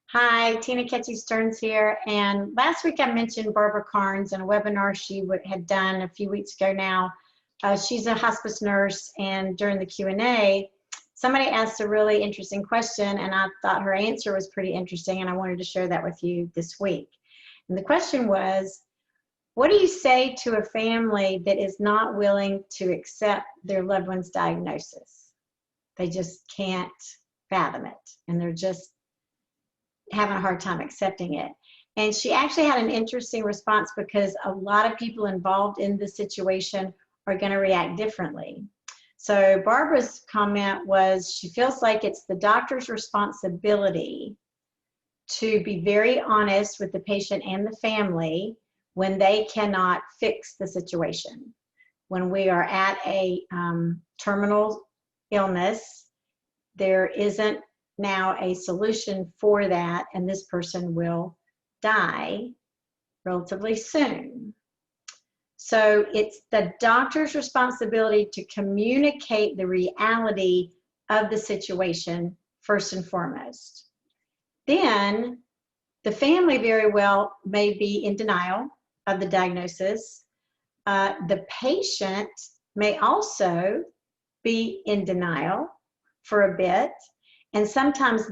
Hi, Tina Ketchie Stearns here. And last week I mentioned Barbara Carnes in a webinar she had done a few weeks ago now. She's a hospice nurse, and during the Q&A, somebody asked a really interesting question, and I thought her answer was pretty interesting, and I wanted to share that with you this week. And the question was, what do you say to a family that is not willing to accept their loved one's diagnosis? They just can't fathom it, and they're just having a hard time accepting it. And she actually had an interesting response because a lot of people involved in the situation are going to react differently. So Barbara's comment was she feels like it's the doctor's responsibility to be very honest with the patient and the family when they cannot fix the situation. When we are at a terminal illness, there isn't now a solution for that, and this person will die relatively soon. So it's the doctor's responsibility to communicate the reality of the situation first and foremost. Then the family very well may be in denial of the diagnosis. The patient may also be in denial for a bit. And sometimes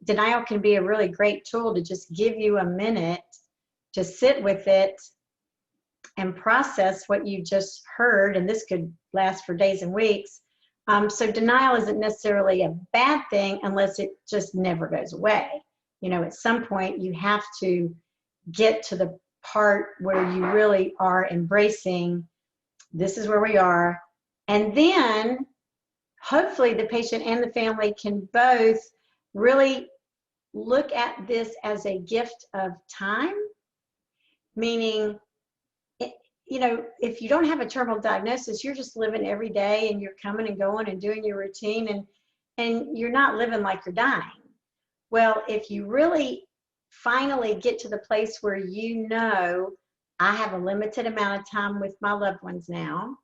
denial can be a really great tool to just give you a minute to sit with it and process what you just heard, and this could last for days and weeks. So denial isn't necessarily a bad thing unless it just never goes away. You know, at some point you have to get to the part where you really are embracing, this is where we are, and then hopefully the patient and the family can both really look at this as a gift of time, meaning, you know, if you don't have a terminal diagnosis, you're just living every day and you're coming and going and doing your routine, and you're not living like you're dying. Well, if you really finally get to the place where you know, I have a limited amount of time with my loved ones now,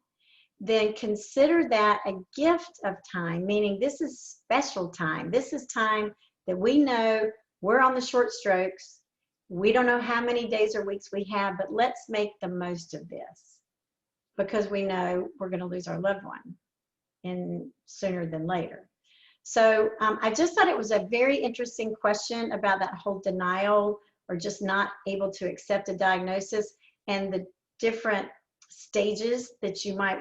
then consider that a gift of time, meaning this is special time. This is time that we know we're on the short strokes. We don't know how many days or weeks we have, but let's make the most of this because we know we're going to lose our loved one sooner than later. So I just thought it was a very interesting question about that whole denial or just not able to accept a diagnosis and the different stages that you might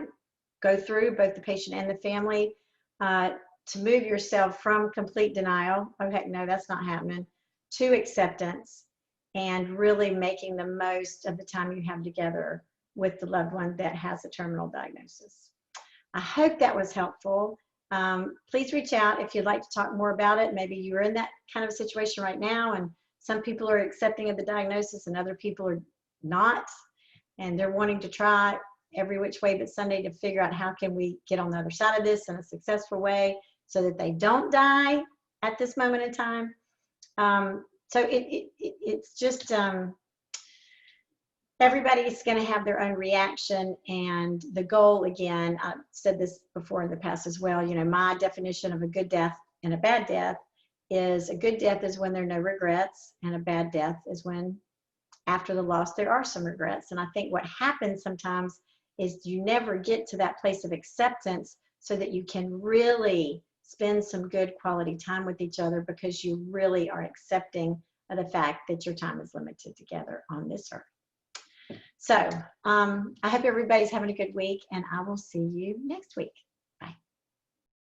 go through, both the patient and the family, to move yourself from complete denial, oh heck no, that's not happening, to acceptance and really making the most of the time you have together with the loved one that has a terminal diagnosis. I hope that was helpful. Please reach out if you'd like to talk more about it. Maybe you're in that kind of situation right now and some people are accepting of the diagnosis and other people are not, and they're wanting to try every which way but Sunday to figure out how can we get on the other side of this in a successful way so that they don't die at this moment in time. So it's just everybody's going to have their own reaction, and the goal, again, I've said this before in the past as well, you know, my definition of a good death and a bad death is a good death is when there are no regrets, and a bad death is when after the loss there are some regrets. And I think what happens sometimes is you never get to that place of acceptance so that you can really spend some good quality time with each other because you really are accepting of the fact that your time is limited together on this earth. So I hope everybody's having a good week, and I will see you next week.